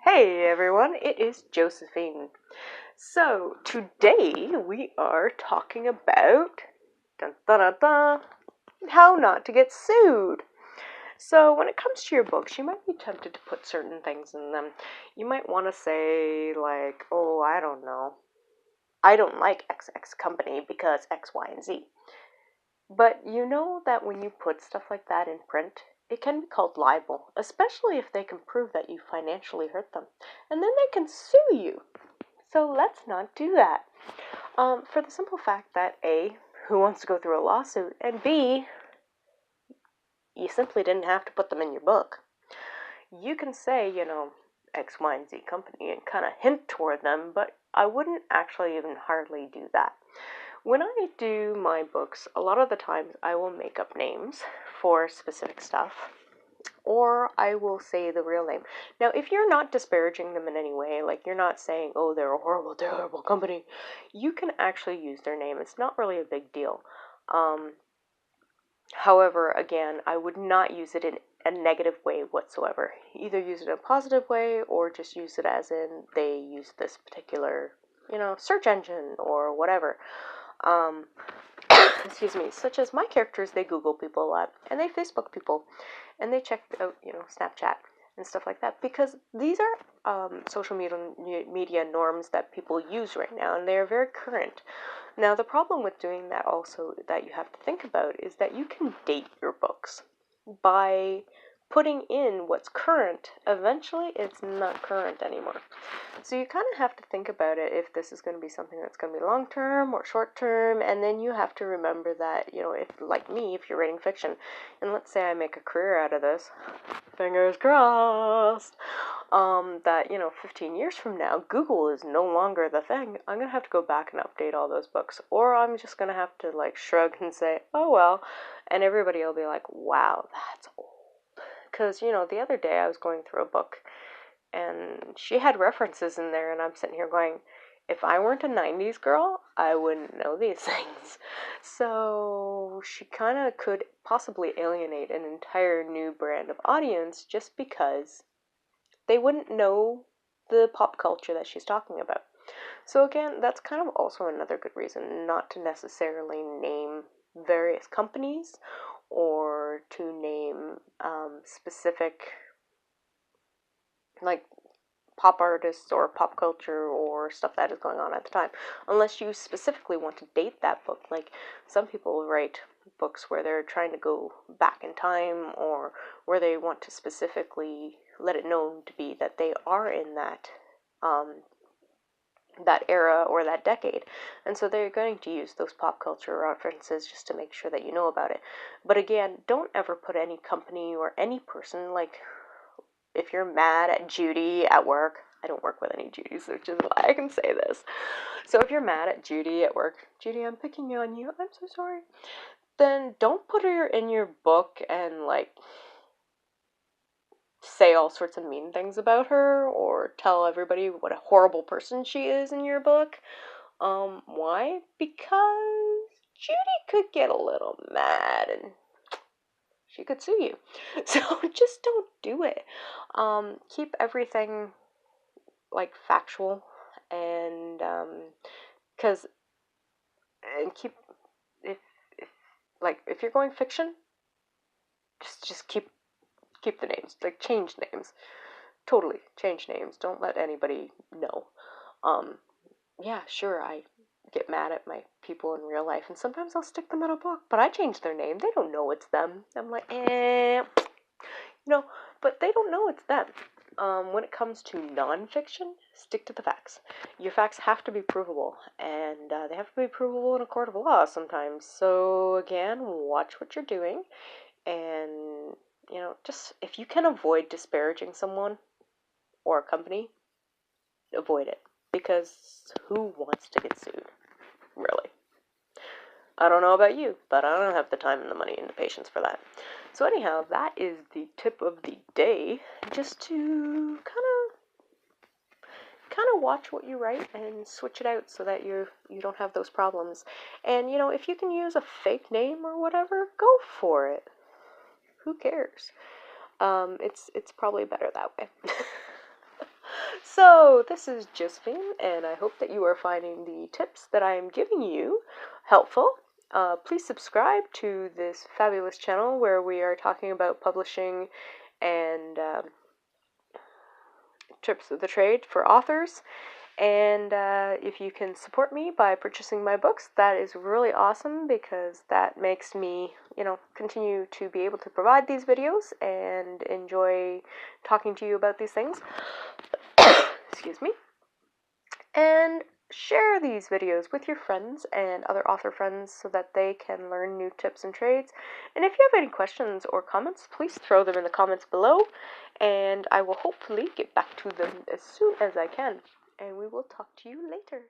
Hey everyone, it is Josephine. So, today we are talking about dun, dun, dun, dun, how not to get sued. So, when it comes to your books, you might be tempted to put certain things in them. You might want to say, like, oh, I don't know, I don't like XX company because X, Y, and Z. But you know that when you put stuff like that in print, it can be called libel, especially if they can prove that you financially hurt them. And then they can sue you. So let's not do that. For the simple fact that A, who wants to go through a lawsuit, and B, you simply didn't have to put them in your book. You can say, X, Y, and Z company and kind of hint toward them, but I wouldn't actually even hardly do that. When I do my books, a lot of the times I will make up names for specific stuff, or I will say the real name. Now, if you're not disparaging them in any way, like you're not saying, oh, they're a horrible, terrible company, you can actually use their name. It's not really a big deal. However, again, I would not use it in a negative way whatsoever. Either use it in a positive way or just use it as in they use this particular, search engine or whatever. Excuse me, such as my characters, they Google people a lot, and they Facebook people, and they check out, Snapchat and stuff like that, because these are social media norms that people use right now, and they are very current. Now, the problem with doing that also that you have to think about is that you can date your books by putting in what's current. Eventually it's not current anymore. So you kind of have to think about it if this is going to be something that's going to be long term or short term, and then you have to remember that, if, like me, if you're writing fiction, and let's say I make a career out of this, fingers crossed, that, 15 years from now, Google is no longer the thing, I'm going to have to go back and update all those books, or I'm just going to have to, shrug and say, oh well, and everybody will be like, wow, that's old. Because, the other day I was going through a book and she had references in there, and I'm sitting here going, if I weren't a 90s girl, I wouldn't know these things. So she kind of could possibly alienate an entire new brand of audience just because they wouldn't know the pop culture that she's talking about. So again, that's kind of also another good reason not to necessarily name various companies or to name specific pop artists or pop culture or stuff that is going on at the time, unless you specifically want to date that book. Like some people write books where they're trying to go back in time, or where they want to specifically let it known to be that they are in that era or that decade, and so they're going to use those pop culture references just to make sure that you know about it. But again, don't ever put any company or any person, like if you're mad at Judy at work, I don't work with any Judys, which is why I can say this. So if you're mad at Judy at work, Judy, I'm picking on you, I'm so sorry, then don't put her in your book and say all sorts of mean things about her or tell everybody what a horrible person she is in your book. Why? Because Judy could get a little mad and she could sue you. So just don't do it. Keep everything factual, and because and keep if if you're going fiction, just keep the names, change names, totally change names. Don't let anybody know. Um, yeah, sure, I get mad at my people in real life, and sometimes I'll stick them in a book, but I change their name. They don't know it's them. I'm like, but they don't know it's them. When it comes to nonfiction, stick to the facts. Your facts have to be provable, and they have to be provable in a court of law sometimes. So, again, watch what you're doing, and, just if you can avoid disparaging someone or a company, avoid it. Because who wants to get sued? Really. I don't know about you, but I don't have the time and the money and the patience for that. So anyhow, that is the tip of the day, just to kind of watch what you write and switch it out so that you don't have those problems. And if you can use a fake name or whatever, go for it. Who cares? It's probably better that way. So, this is Josephine, and I hope that you are finding the tips that I am giving you helpful. Please subscribe to this fabulous channel where we are talking about publishing and tips of the trade for authors. And if you can support me by purchasing my books, that is really awesome because that makes me, continue to be able to provide these videos and enjoy talking to you about these things. Excuse me. And share these videos with your friends and other author friends so that they can learn new tips and trades. And if you have any questions or comments, please throw them in the comments below, and I will hopefully get back to them as soon as I can. And we will talk to you later.